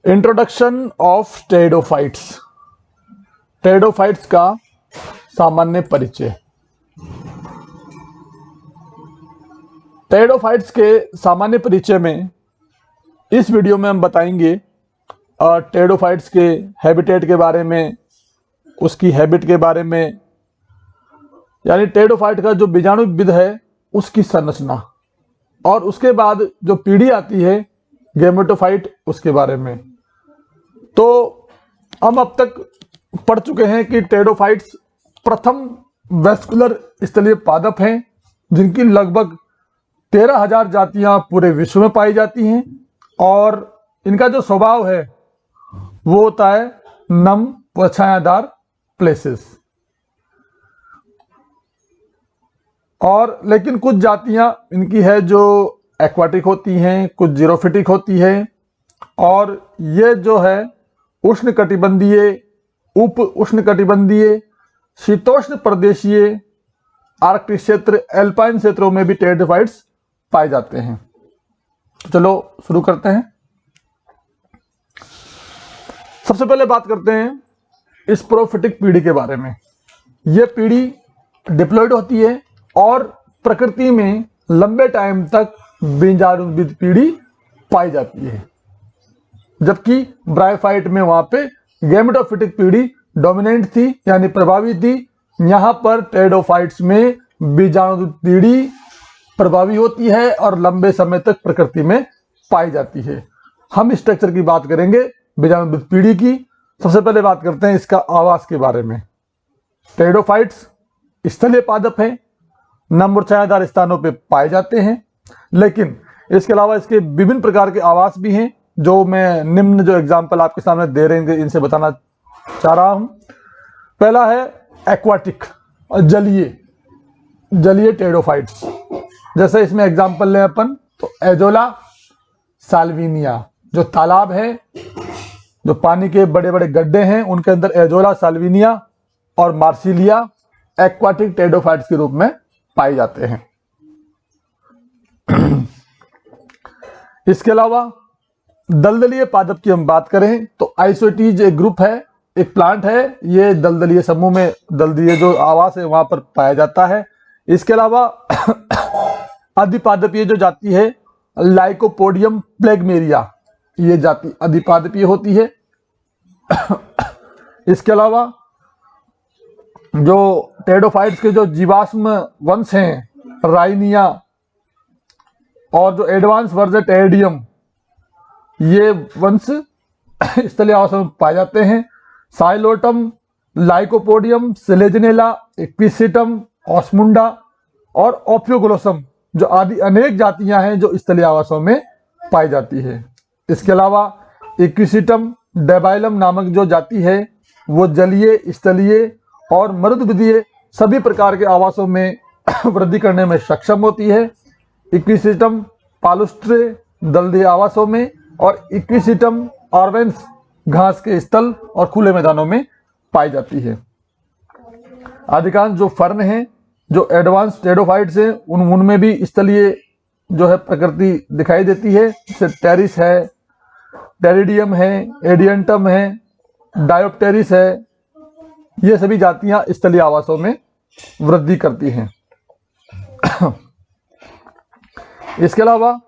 Introduction of pteridophytes. Pteridophytes का सामान्य परिचय। टेरिडोफाइट्स के सामान्य परिचय में इस वीडियो में हम बताएंगे टेरिडोफाइट्स के हैबिटेट के बारे में, उसकी हैबिट के बारे में, यानी टेरिडोफाइट का जो बीजाणुविद है उसकी संरचना, और उसके बाद जो पीढ़ी आती है गैमेटोफाइट उसके बारे में। तो हम अब तक पढ़ चुके हैं कि टेरिडोफाइट्स प्रथम वैस्कुलर स्थलीय पादप हैं जिनकी लगभग 13,000 जातियां पूरे विश्व में पाई जाती हैं, और इनका जो स्वभाव है वो होता है नम व छायादार प्लेसेस। और लेकिन कुछ जातियां इनकी है जो एक्वाटिक होती हैं, कुछ जीरोफिटिक होती है, और ये जो है उष्णकटिबंधीय, उप उष्णकटिबंधीय, शीतोष्ण प्रदेशीय, आर्कटिक क्षेत्र, एल्पाइन क्षेत्रों में भी टेरिडोफाइट्स पाए जाते हैं। चलो शुरू करते हैं। सबसे पहले बात करते हैं स्पोरोफिटिक पीढ़ी के बारे में। यह पीढ़ी डिप्लॉयड होती है और प्रकृति में लंबे टाइम तक बीजाणुविद पीढ़ी पाई जाती है, जबकि ब्रायोफाइट में वहां पे गैमेटोफिटिक पीढ़ी डोमिनेंट थी, यानी प्रभावी थी। यहां पर टेरिडोफाइट्स में बीजाणुविद पीढ़ी प्रभावी होती है और लंबे समय तक प्रकृति में पाई जाती है। हम स्ट्रक्चर की बात करेंगे बीजाणुविद पीढ़ी की। सबसे पहले बात करते हैं इसका आवास के बारे में। टेरिडोफाइट्स स्थलीय पादप है, नम और छायादार स्थानों पे पाए जाते हैं, लेकिन इसके अलावा इसके विभिन्न प्रकार के आवास भी हैं, जो मैं निम्न जो एग्जाम्पल आपके सामने दे रहे हैं इनसे बताना चाह रहा हूं। पहला है एक्वाटिक, जलीय टेरिडोफाइट्स। जैसे इसमें एग्जाम्पल लें अपन तो एजोला साल्विनिया, जो तालाब है, जो पानी के बड़े बड़े गड्ढे हैं, उनके अंदर एजोला साल्विनिया और मार्सिलिया एक्वाटिक टेरिडोफाइट्स के रूप में पाए जाते हैं। इसके अलावा दलदलीय पादप की हम बात करें तो आइसोटीज एक ग्रुप है, एक प्लांट है, ये दलदलीय समूह में दलदलीय जो आवास है वहां पर पाया जाता है। इसके अलावा अधिपादपीय जो जाति है लाइकोपोडियम प्लेगमेरिया, ये जाति अधिपादपीय होती है। इसके अलावा जो टेरिडोफाइट्स के जो जीवाश्म वंश हैं राइनिया और जो एडवांस वर्जन टेरिडियम, ये वंश स्थलीय आवासों में पाए जाते हैं। साइलोटम, लाइकोपोडियम, सिलेजनेला, इक्विसिटम, ऑस्मुंडा और ओफियोग्लोसम, जो आदि अनेक जातियां हैं जो स्थलीय आवासों में पाई जाती है। इसके अलावा इक्विसिटम डेबाइलम नामक जो जाति है वो जलीय, स्थलीय और मरुद्भिदीय सभी प्रकार के आवासों में वृद्धि करने में सक्षम होती है। इक्विसिटम पालुस्ट्रे दलदलीय आवासों में और इक्विसिटम ऑर्वेंस घास के स्थल और खुले मैदानों में पाई जाती है। अधिकांश जो फर्न हैं, जो एडवांस टेरिडोफाइट्स हैं, उनमें भी स्थलीय जो है प्रकृति दिखाई देती है। जैसे टेरिस है, टेरिडियम है, एडियंटम है, डायोप्टेरिस है, ये सभी जातियां स्थलीय आवासों में वृद्धि करती हैं। इसके अलावा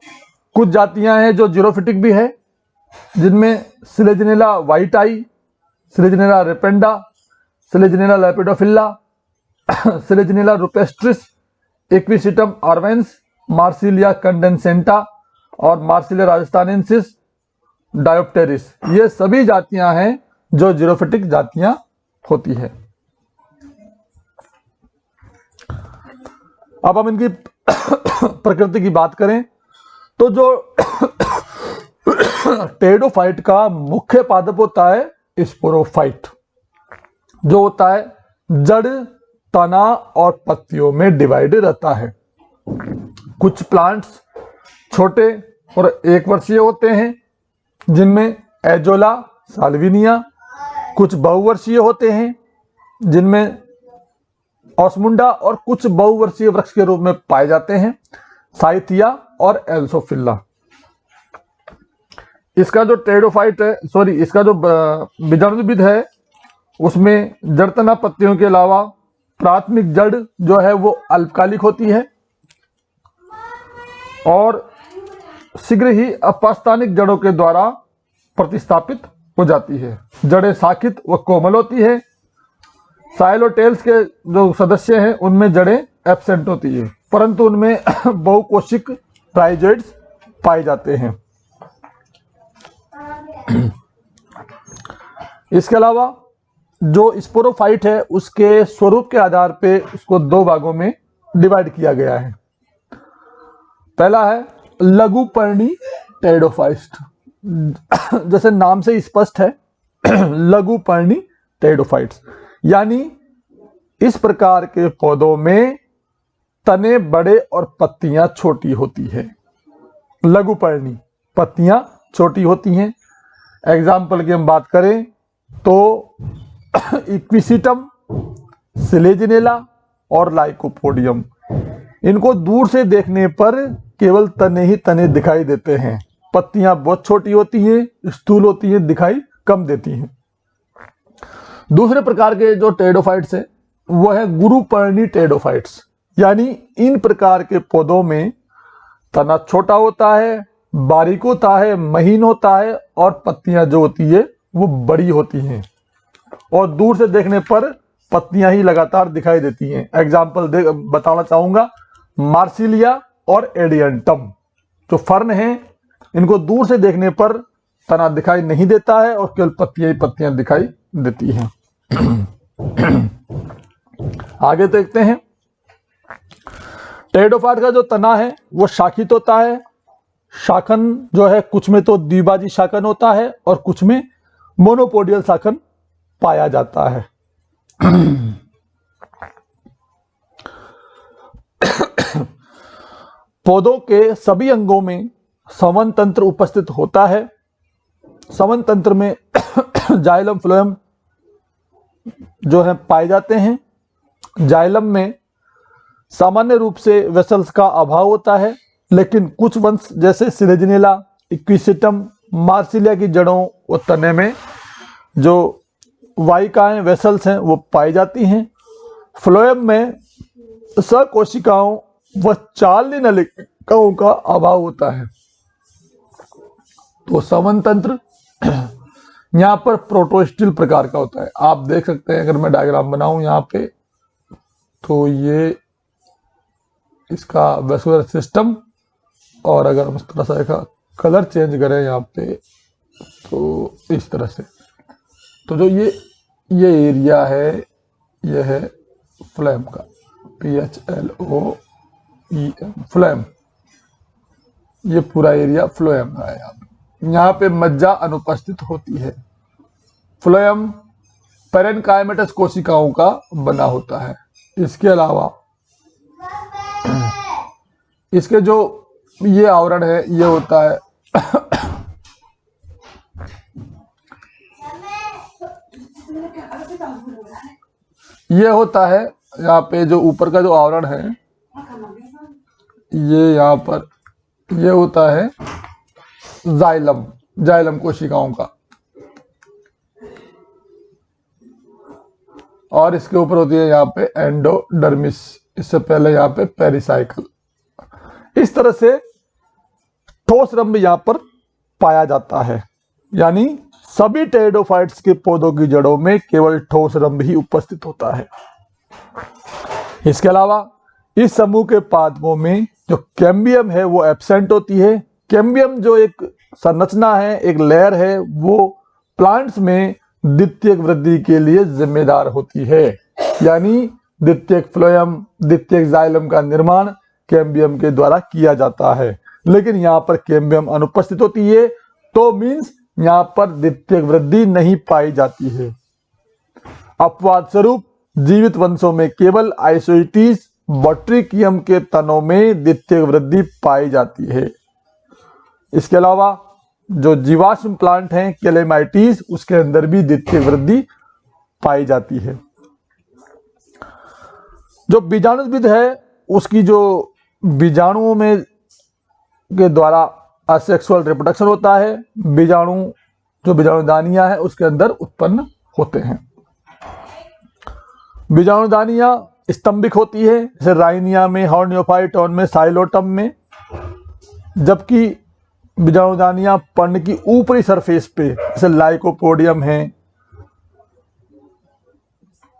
कुछ जातियां हैं जो जीरोफिटिक भी है, जिनमें सिलेजनेला वाइटाई, सिलेजनेला रेपेंडा, सिलेजनेला लेपिडोफिल्ला, सिलेजनेला रुपेस्ट्रिस, इक्विसिटम ऑर्वेंस, मार्सिलिया कंडेंसेंटा और मार्सिलिया राजस्थानेंसिस, डायोप्टेरिस, ये सभी जातियां हैं जो जीरोफिटिक जातियां होती है। अब हम इनकी प्रकृति की बात करें तो जो टेरिडोफाइट का मुख्य पादप होता है स्पोरोफाइट, जो होता है जड़, तना और पत्तियों में डिवाइडेड रहता है। कुछ प्लांट्स छोटे और एक वर्षीय होते हैं, जिनमें एजोला साल्विनिया, कुछ बहुवर्षीय होते हैं जिनमें ऑस्मुंडा, और कुछ बहुवर्षीय वृक्ष के रूप में पाए जाते हैं साइथिया और एल्सोफिल्ला। इसका जो टेरिडोफाइट है, सॉरी, इसका जो बीजाणुविद है उसमें जड़तना पत्तियों के अलावा प्राथमिक जड़ जो है वो अल्पकालिक होती है और शीघ्र ही अपस्थानिक जड़ों के द्वारा प्रतिस्थापित हो जाती है। जड़ें शाखित व कोमल होती है। साइलोटेल्स के जो सदस्य हैं उनमें जड़ें एब्सेंट होती है, परंतु उनमें बहुकोशिक राइजोइड्स पाए जाते हैं। इसके अलावा जो स्पोरोफाइट है उसके स्वरूप के आधार पे उसको दो भागों में डिवाइड किया गया है। पहला है लघु पर्णी टेरिडोफाइट, जैसे नाम से स्पष्ट है लघु पर्णी टेरिडोफाइट्स, यानी इस प्रकार के पौधों में तने बड़े और पत्तियां छोटी होती है। लघु पर्णी, पत्तियां छोटी होती हैं। एग्जाम्पल की हम बात करें तो इक्विसिटम, सिलेजिनेला और लाइकोपोडियम, इनको दूर से देखने पर केवल तने ही तने दिखाई देते हैं। पत्तियां बहुत छोटी होती हैं, स्थूल होती हैं, दिखाई कम देती हैं। दूसरे प्रकार के जो टेरिडोफाइट्स है वो है गुरुपर्णी टेरिडोफाइट्स, यानी इन प्रकार के पौधों में तना छोटा होता है, बारीक होता है, महीन होता है और पत्तियां जो होती है वो बड़ी होती हैं और दूर से देखने पर पत्तियां ही लगातार दिखाई देती हैं। एग्जाम्पल बताना चाहूंगा, मार्सिलिया और एडियंटम जो फर्न है, इनको दूर से देखने पर तना दिखाई नहीं देता है और केवल पत्तियां ही पत्तियां दिखाई देती हैं। आगे देखते हैं। टेरिडोफाइट का जो तना है वो शाखित होता है। शाखन जो है कुछ में तो द्विभाजी शाखन होता है और कुछ में मोनोपोडियल शाखन पाया जाता है। पौधों के सभी अंगों में संवन तंत्र उपस्थित होता है। संवन तंत्र में जाइलम फ्लोएम जो है पाए जाते हैं। जाइलम में सामान्य रूप से वेसल्स का अभाव होता है, लेकिन कुछ वंश जैसे सिलेजिनेला, इक्विसिटम, मार्सिलिया की जड़ों व तने में जो वाहिकाएं, वेसल्स हैं वो पाई जाती हैं। फ्लोएम में सकोशिकाओं व चालनी नलिकाओं का अभाव होता है। तो संवन तंत्र यहाँ पर प्रोटोस्टिल प्रकार का होता है। आप देख सकते हैं, अगर मैं डायग्राम बनाऊं यहाँ पे, तो ये इसका वेस्कुलर सिस्टम, और अगर हम इस तरह से का कलर चेंज करें यहाँ पे तो इस तरह से, तो जो ये एरिया है ये है फ्लोएम का, PHLOEM, फ्लोएम, ये पूरा एरिया फ्लोएम का है। यहाँ पे मज्जा अनुपस्थित होती है। फ्लोएम पेरेनकाइमेटस कोशिकाओं का बना होता है। इसके अलावा इसके जो ये आवरण है ये होता है ये होता है यहाँ पे जो ऊपर का जो आवरण है ये यहाँ पर ये होता है जाइलम कोशिकाओं का, और इसके ऊपर होती है यहाँ पे एंडोडर्मिस, इससे पहले यहाँ पे पेरिसाइकल। इस तरह से ठोस रंध्र यहाँ पर पाया जाता है, यानी सभी टेरिडोफाइट्स के पौधों की जड़ों में केवल ठोस रंध्र ही उपस्थित होता है। इसके अलावा इस समूह के पादपों में जो कैम्बियम है वो एब्सेंट होती है। कैम्बियम जो एक संरचना है, एक लेयर है, वो प्लांट्स में द्वितीयक वृद्धि के लिए जिम्मेदार होती है, यानी द्वितीयक फ्लोएम, द्वितीयक जाइलम का निर्माण कैम्बियम के द्वारा किया जाता है। लेकिन यहाँ पर कैम्बियम अनुपस्थित होती है, तो मीन्स यहाँ पर द्वितीयक वृद्धि नहीं पाई जाती है। अपवाद स्वरूप जीवित वंशों में केवल आइसोइटिस बॉट्रिकियम के तनों में द्वितीयक वृद्धि पाई जाती है। इसके अलावा जो जीवाश्म प्लांट हैं कैलेमाइटिस, उसके अंदर भी द्वितीयक वृद्धि पाई जाती है। जो बीजाणुविद है उसकी जो बीजाणुओं में के द्वारा असेक्सुअल रिप्रोडक्शन होता है, बीजाणु जो बीजाणुदानियां हैं उसके अंदर उत्पन्न होते हैं। बीजाणुदानियां स्तंभिक होती है, जैसे राइनिया में, हॉर्नियोफाइटोन में, साइलोटम में, जबकि बीजाणुदानियां पर्ण की ऊपरी सरफेस पे जैसे लाइकोपोडियम है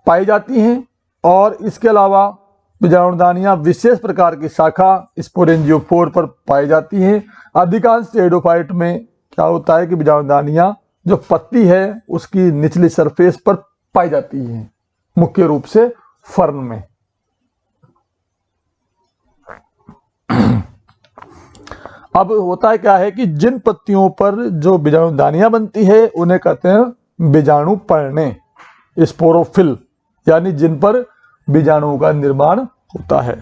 पाई जाती हैं। और इसके अलावा बीजाणुदानियां विशेष प्रकार की शाखा स्पोरेंजियोफोर पर पाई जाती हैं। अधिकांश टेरिडोफाइट में क्या होता है कि बीजाणुदानियां जो पत्ती है उसकी निचली सरफेस पर पाई जाती हैं, मुख्य रूप से फर्न में। अब होता है क्या है कि जिन पत्तियों पर जो बीजाणुदानियां बनती है उन्हें कहते हैं बीजाणु पर्णे, स्पोरोफिल, यानी जिन पर बीजाणुओं का निर्माण होता है।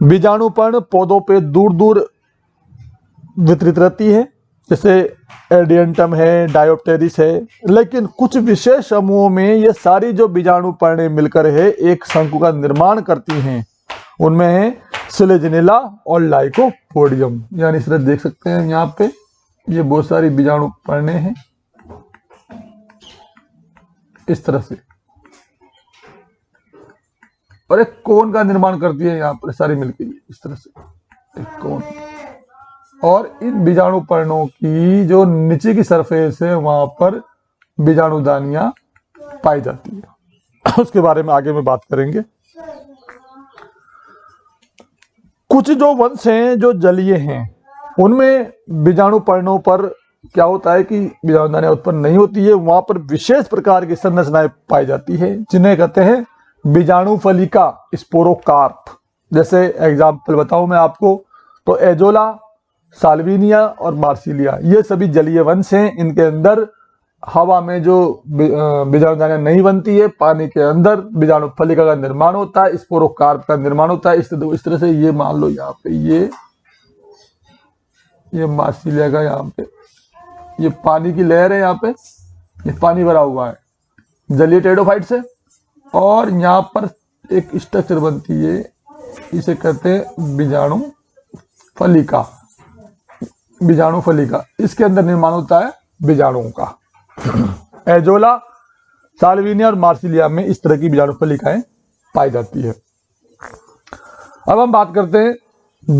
बीजाणु पर्ण पौधों पे दूर दूर वितरित रहती है, जैसे एडियंटम है, डायोप्टेरिस है, लेकिन कुछ विशेष समूहों में ये सारी जो बीजाणु पर्णे मिलकर है एक शंकु का निर्माण करती हैं। उनमें है सिलेजिनेला और लाइकोपोडियम, यानी इस तरह देख सकते हैं यहाँ पे ये बहुत सारी बीजाणु पर्णे हैं इस तरह से, और एक कोन का निर्माण करती है यहाँ पर सारी मिलकर इस तरह से एक कोन। और इन बीजाणु पर्णों की जो नीचे की सरफेस है वहां पर बीजाणुदानियां पाई जाती है। उसके बारे में आगे में बात करेंगे। कुछ जो वंश हैं जो जलीय हैं उनमें बीजाणु पर्णों पर क्या होता है कि बीजाणुदानियां उत्पन्न नहीं होती है, वहां पर विशेष प्रकार की संरचनाएं पाई जाती है जिन्हें कहते हैं बीजाणु फलिका, स्पोरोकार्प। जैसे एग्जाम्पल बताऊं मैं आपको तो एजोला, साल्विनिया और मार्सिलिया ये सभी जलीय वंश हैं। इनके अंदर हवा में जो बीजाणुदानियां नहीं बनती है, पानी के अंदर बीजाणु फलिका का निर्माण होता है, स्पोरोकार्प का निर्माण होता है। इस तरह से ये मान लो यहाँ पे ये मार्सिलिया का यहाँ पे ये पानी की लहर है, यहाँ पे ये पानी भरा हुआ है जलीय टेरिडोफाइट से, और यहाँ पर एक स्ट्रक्चर बनती है, इसे कहते हैं बीजाणु फलिका। बीजाणु फलिका, इसके अंदर निर्माण होता है बीजाणुओं का। एजोला, साल्विनिया और मार्सिलिया में इस तरह की बीजाणु फलिकाएं पाई जाती है। अब हम बात करते हैं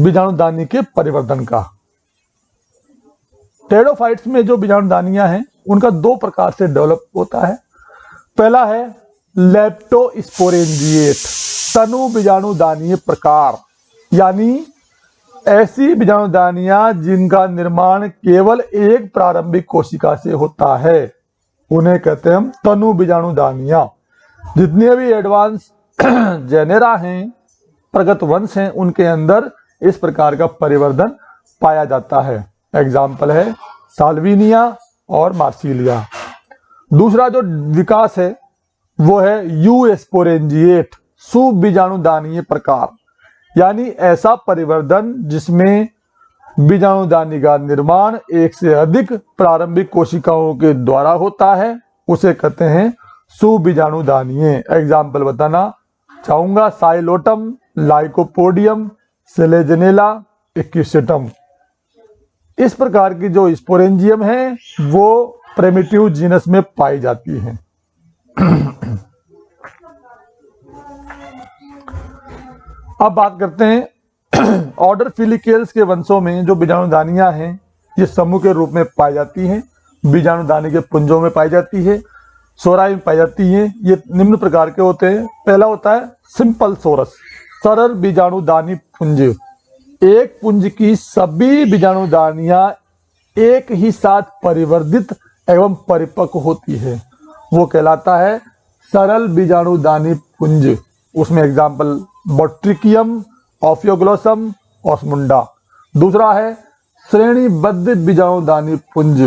बीजाणुदानी के परिवर्धन का। टेरिडोफाइट्स में जो बीजाणुदानियां हैं उनका दो प्रकार से डेवलप होता है। पहला है लेप्टोस्पोरेंजिएट, तनु बीजाणुदानीय प्रकार, यानी ऐसी बीजाणुदानियां जिनका निर्माण केवल एक प्रारंभिक कोशिका से होता है उन्हें कहते हैं हम तनु बीजाणुदानियां। जितने भी एडवांस जेनेरा हैं, प्रगत वंश हैं, उनके अंदर इस प्रकार का परिवर्धन पाया जाता है। एग्जाम्पल है साल्विनिया और मार्सिलिया। दूसरा जो विकास है वो है यूस्पोरेंजिएट, सुबीजाणुदानीय प्रकार, यानी ऐसा परिवर्धन जिसमें बीजाणुदानी का निर्माण एक से अधिक प्रारंभिक कोशिकाओं के द्वारा होता है उसे कहते हैं सुबीजाणुदानीय। एग्जाम्पल बताना चाहूंगा साइलोटम, लाइकोपोडियम, सेलेजनेला, एक्यूसेटम। इस प्रकार की जो स्पोरेंजियम है वो प्रिमिटिव जीनस में पाई जाती है। अब बात करते हैं ऑर्डर फिलिकेल्स के वंशों में जो बीजाणुदानियां हैं ये समूह के रूप में पाई जाती हैं। बीजाणुदानी के पुंजों में पाई जाती है, सोराई में पाई जाती है। ये निम्न प्रकार के होते हैं। पहला होता है सिंपल सोरस, सरल बीजाणुदानी पुंज। एक पुंज की सभी बीजाणुदानियां एक ही साथ परिवर्धित एवं परिपक्व होती है, वो कहलाता है सरल बीजाणुदानी पुंज। उसमें एग्जाम्पल बोट्रिकियम, ऑफियोग्लोसम, ऑस्मुंडा। दूसरा है श्रेणीबद्ध बीजाणुदानी पुंज।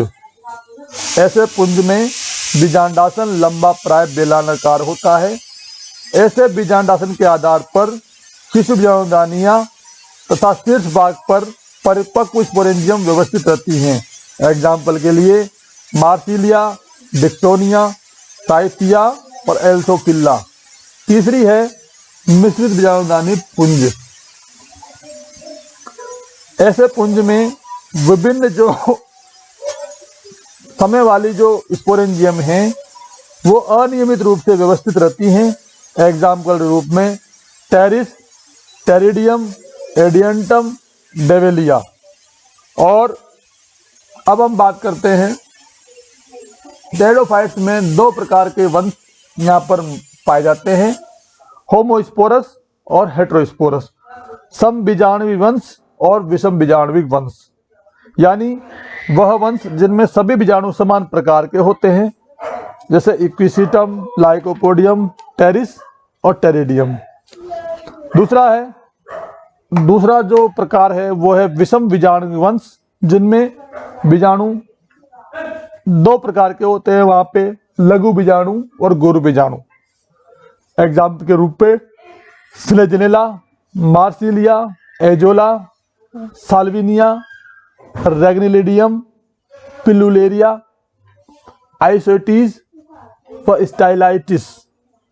ऐसे पुंज में बीजांडासन लंबा प्राय बेलनाकार होता है। ऐसे बीजांडासन के आधार पर शिशु बीजाणुदानियां तथा शीर्ष भाग पर परिपक्व स्पोरेंजियम व्यवस्थित रहती हैं। एग्जाम्पल के लिए मार्सिलिया, डिक्टोनिया, साइथिया और एल्सोफिल्ला। तीसरी है मिश्रित बीजाणुदानी पुंज। ऐसे पुंज में विभिन्न जो समय वाली जो स्पोरेंजियम हैं वो अनियमित रूप से व्यवस्थित रहती हैं। एग्जाम्पल रूप में टेरिस, टेरिडियम, एडियंटम, डेवेलिया। और अब हम बात करते हैं टेरिडोफाइट्स में दो प्रकार के वंश यहाँ पर पाए जाते हैं, होमोस्पोरस और हेटेरोस्पोरस। समबीजाणुवी वंश और विषम बीजाणुविक वंश, यानी वह वंश जिनमें सभी बीजाणु समान प्रकार के होते हैं, जैसे इक्विसिटम, लाइकोपोडियम, टेरिस और टेरिडियम। दूसरा जो प्रकार है वो है विषम बीजाणु वंश, जिनमें बीजाणु दो प्रकार के होते हैं, वहां पे लघु बीजाणु और गुरु बीजाणु। एग्जाम्पल के रूप पे स्लेजनेला, मार्सिलिया, एजोला, साल्विनिया, रेग्निलिडियम, पिलुलेरिया, आइसोटीज व स्टाइलाइटिस,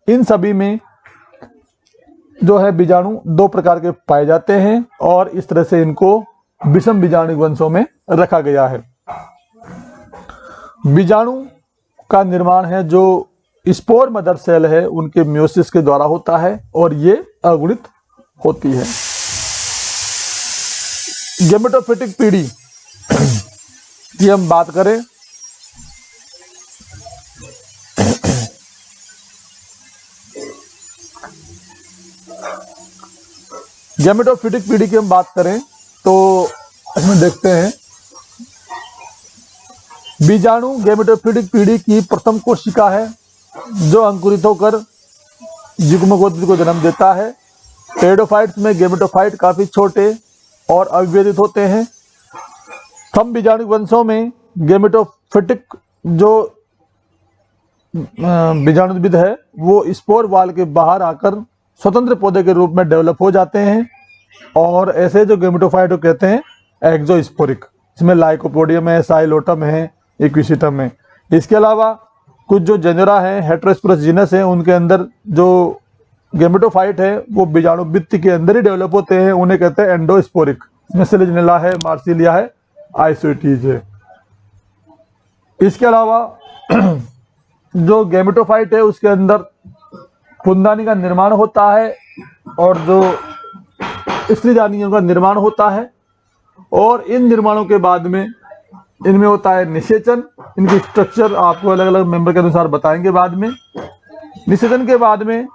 इन सभी में जो है बीजाणु दो प्रकार के पाए जाते हैं और इस तरह से इनको विषम बीजाणु वंशों में रखा गया है। बीजाणु का निर्माण है जो स्पोर मदर सेल है उनके म्योसिस के द्वारा होता है और ये अगुणित होती है। गेमेटोफिटिक पीढ़ी की हम बात करें गेमेटोफिटिक पीढ़ी की हम बात करें तो इसमें देखते हैं बीजाणु गेमेटोफिटिक पीढ़ी की प्रथम कोशिका है जो अंकुरित होकर युग्मकोत्पाद को जन्म देता है। टेरिडोफाइट्स में गेमेटोफाइट काफी छोटे और अविभेदित होते हैं। थम बीजाणु वंशों में गेमेटोफिटिक जो बीजाणुविद है वो स्पोर वाल के बाहर आकर स्वतंत्र पौधे के रूप में डेवलप हो जाते हैं और ऐसे जो गेमेटोफाइट को कहते हैं एक्सोस्पोरिक। इसमें लाइकोपोडियम है, साइलोटम है, इक्विसिटम है। इसके अलावा कुछ जो जेनेरा है, हेटेरोस्पोरस जीनस है, उनके अंदर जो गेमेटोफाइट है वो बीजाणु भित्ति के अंदर ही डेवलप होते हैं, उन्हें कहते हैं एंडोस्पोरिक। इसमें सेलेजनेला है, मार्सिलिया है, आइसोटीज है। इसके अलावा जो गेमेटोफाइट है उसके अंदर फुंदानी का निर्माण होता है और जो स्त्रीजानियों का निर्माण होता है और इन निर्माणों के बाद में इनमें होता है निषेचन। इनकी स्ट्रक्चर आपको अलग अलग मेंबर के अनुसार बताएंगे बाद में। निषेचन के बाद में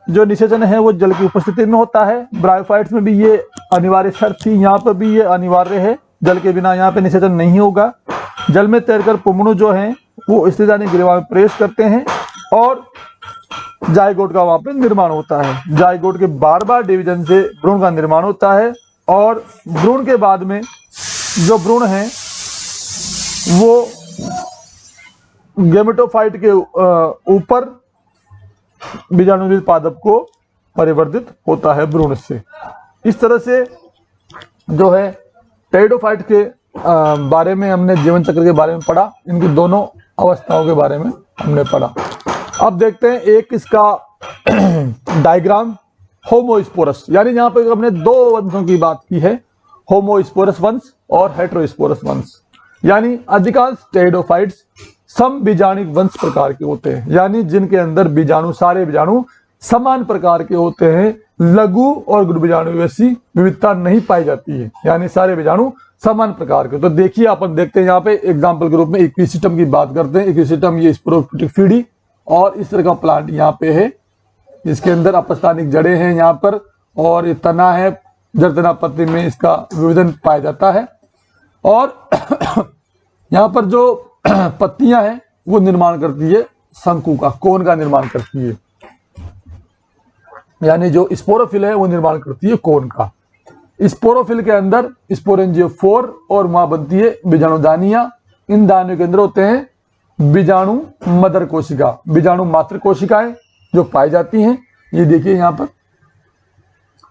जो निषेचन है वो जल की उपस्थिति में होता है। ब्रायोफाइट्स में भी ये अनिवार्य शर्त थी, यहाँ पर भी ये अनिवार्य है, जल के बिना यहाँ पे निषेचन नहीं होगा। जल में तैरकर पुमणु जो हैं वो स्त्रीजानी ग्रीवा में प्रवेश करते हैं और जाइगोट का वहां पे निर्माण होता है। जाइगोट के बार बार डिवीजन से भ्रूण का निर्माण होता है और भ्रूण के बाद में जो भ्रूण है वो गेमेटोफाइट के ऊपर बीजाणुविद पादप को परिवर्तित होता है भ्रूण से। इस तरह से जो है टेरिडोफाइट के बारे में हमने जीवन चक्र के बारे में पढ़ा, इनकी दोनों अवस्थाओं के बारे में हमने पढ़ा। अब देखते हैं एक इसका डायग्राम होमोस्पोरस, यानी यहाँ पे हमने दो वंशों की बात की है, होमोस्पोरस वंश और हेटेरोस्पोरस वंश। यानी अधिकांश टेरिडोफाइट्स सम बीजाणु वंश प्रकार के होते हैं, यानी जिनके अंदर बीजाणु सारे बीजाणु समान प्रकार के होते हैं। लघु और गुरु बीजाणु वैसी विविधता नहीं पाई जाती है, यानी सारे बीजाणु समान प्रकार के। तो देखिए अपन देखते हैं यहाँ पे एग्जाम्पल के रूप में इक्विसिटम की बात करते हैं। इक्विसिटम ये स्पोरोफिटिक फीडी और इस तरह का प्लांट यहाँ पे है, इसके अंदर अपस्थानिक जड़ें हैं यहाँ पर और ये तना है, जड़ तना पत्ती में इसका विभेदन पाया जाता है। और यहाँ पर जो पत्तियां हैं वो निर्माण करती है शंकु का, कोन का निर्माण करती है, यानी जो स्पोरोफिल है वो निर्माण करती है कोन का। स्पोरोफिल के अंदर स्पोरेंजियोफोर और वहां बनती है बीजाणु दानियां। इन दानियों के अंदर होते हैं बीजाणु मदर कोशिका, बीजाणु मातृ कोशिकाएं जो पाई जाती हैं, ये देखिए यहाँ पर।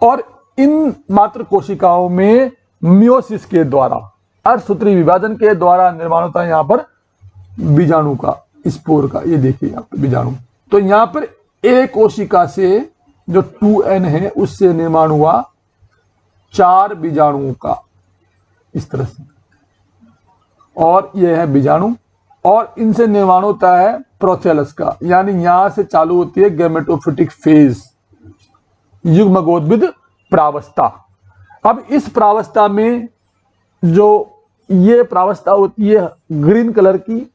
और इन मातृ कोशिकाओं में मियोसिस के द्वारा, अर्धसूत्री विभाजन के द्वारा निर्माण होता है यहाँ पर बीजाणु का, स्पोर का। ये देखिए यहाँ पर बीजाणु। तो यहाँ पर एक कोशिका से जो 2n है उससे निर्माण हुआ 4 बीजाणुओं का, इस तरह से और ये है बीजाणु, और इनसे निर्माण होता है प्रोसेलस का, यानी यहां से चालू होती है गैमेटोफिटिक फेज, युग्मकोद्भिद प्रावस्था। अब इस प्रावस्था में जो ये प्रावस्था होती है ग्रीन कलर की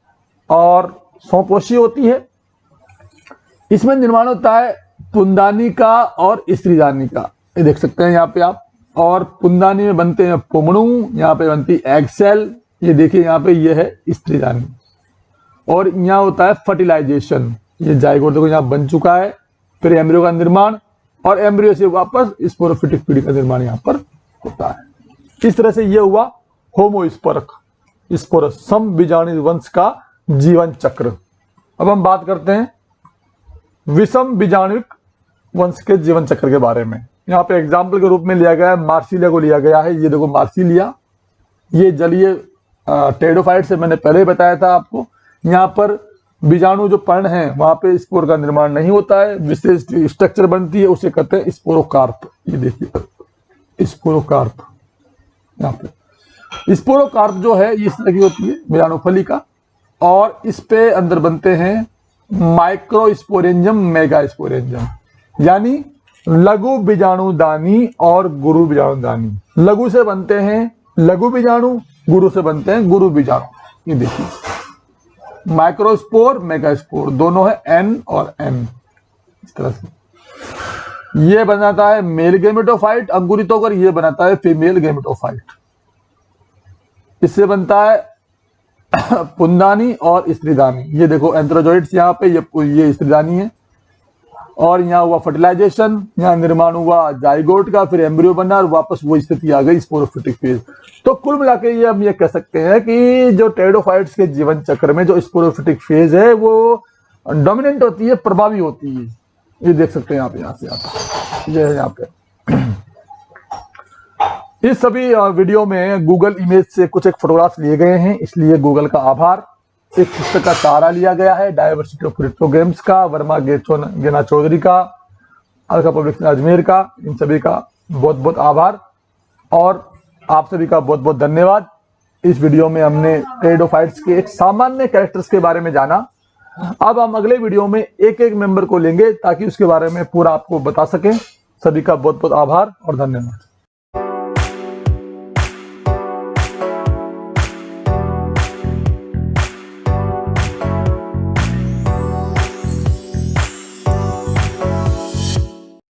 और सौपोषी होती है। इसमें निर्माण होता है पुंदानी का और स्त्रीदानी का, ये देख सकते हैं यहाँ पे आप। और पुंदानी में बनते हैं पुमणु, यहाँ पे बनती है एग सेल, ये देखिए यहाँ पे ये है स्त्रीदानी। और यहाँ होता है फर्टिलाइजेशन, ये जाइगोट देखो यहाँ बन चुका है, फिर एम्ब्रियो का निर्माण, और एम्ब्रियो से वापस स्पोरोफिटिक पीढ़ी का निर्माण यहाँ पर होता है। इस तरह से ये हुआ होमोस्पोरक स्पोरस समबीजाणु वंश का जीवन चक्र। अब हम बात करते हैं विषम बीजाणुक वंश के जीवन चक्र के बारे में। यहाँ पे एग्जाम्पल के रूप में लिया गया है मार्सिलिया को लिया गया है। ये देखो मार्सिलिया, ये जलीय टेरिडोफाइट से मैंने पहले ही बताया था आपको। यहाँ पर बीजाणु जो पर्ण है वहां पे स्पोर का निर्माण नहीं होता है, विशेष स्ट्रक्चर बनती है, उसे कहते हैं स्पोरोकार्प। ये देखिए स्पोरोकार्प, यहाँ पे स्पोरोकार्प जो है इस तरह की होती है बीजाणुफली का, और इस पे अंदर बनते हैं माइक्रोस्पोरेंजियम मेगास्पोरेंजियम, यानी लघु बीजाणुदानी और गुरु बीजाणुदानी। लघु से बनते हैं लघु बीजाणु, गुरु से बनते हैं गुरु बीजाणु। ये देखिए माइक्रोस्पोर मेगास्पोर दोनों है एन और एम, इस तरह से। ये बनाता है मेल गेमेटोफाइट अंकुरित होकर, ये बनाता है फीमेल गेमेटोफाइट। इससे बनता है पुंदानी और स्त्रीदानी। ये देखो एंथ्रोजोइड्स यहाँ पे, ये स्त्रीदानी है, और यहाँ हुआ फर्टिलाइजेशन, यहाँ निर्माण हुआ जाइगोट का, फिर एम्ब्रियो बना और वापस वो स्थिति आ गई स्पोरोफिटिक फेज। तो कुल मिला के ये हम ये कह सकते हैं कि जो टेरिडोफाइट्स के जीवन चक्र में जो स्पोरोफिटिक फेज है वो डोमिनेंट होती है, प्रभावी होती है। ये देख सकते हैं आप यहाँ से आता, ये है यहाँ पे। इस सभी वीडियो में गूगल इमेज से कुछ एक फोटोग्राफ्स लिए गए हैं, इसलिए गूगल का आभार। एक पुस्तक का सहारा लिया गया है डायवर्सिटी ऑफ क्रिप्टोग्राम्स का, वर्मा गेना चौधरी का, अलका पब्लिक अजमेर का, इन सभी का बहुत बहुत आभार और आप सभी का बहुत बहुत धन्यवाद। इस वीडियो में हमने टेरिडोफाइट्स के एक सामान्य कैरेक्टर्स के बारे में जाना। अब हम अगले वीडियो में एक एक मेंबर को लेंगे ताकि उसके बारे में पूरा आपको बता सकें। सभी का बहुत बहुत आभार और धन्यवाद।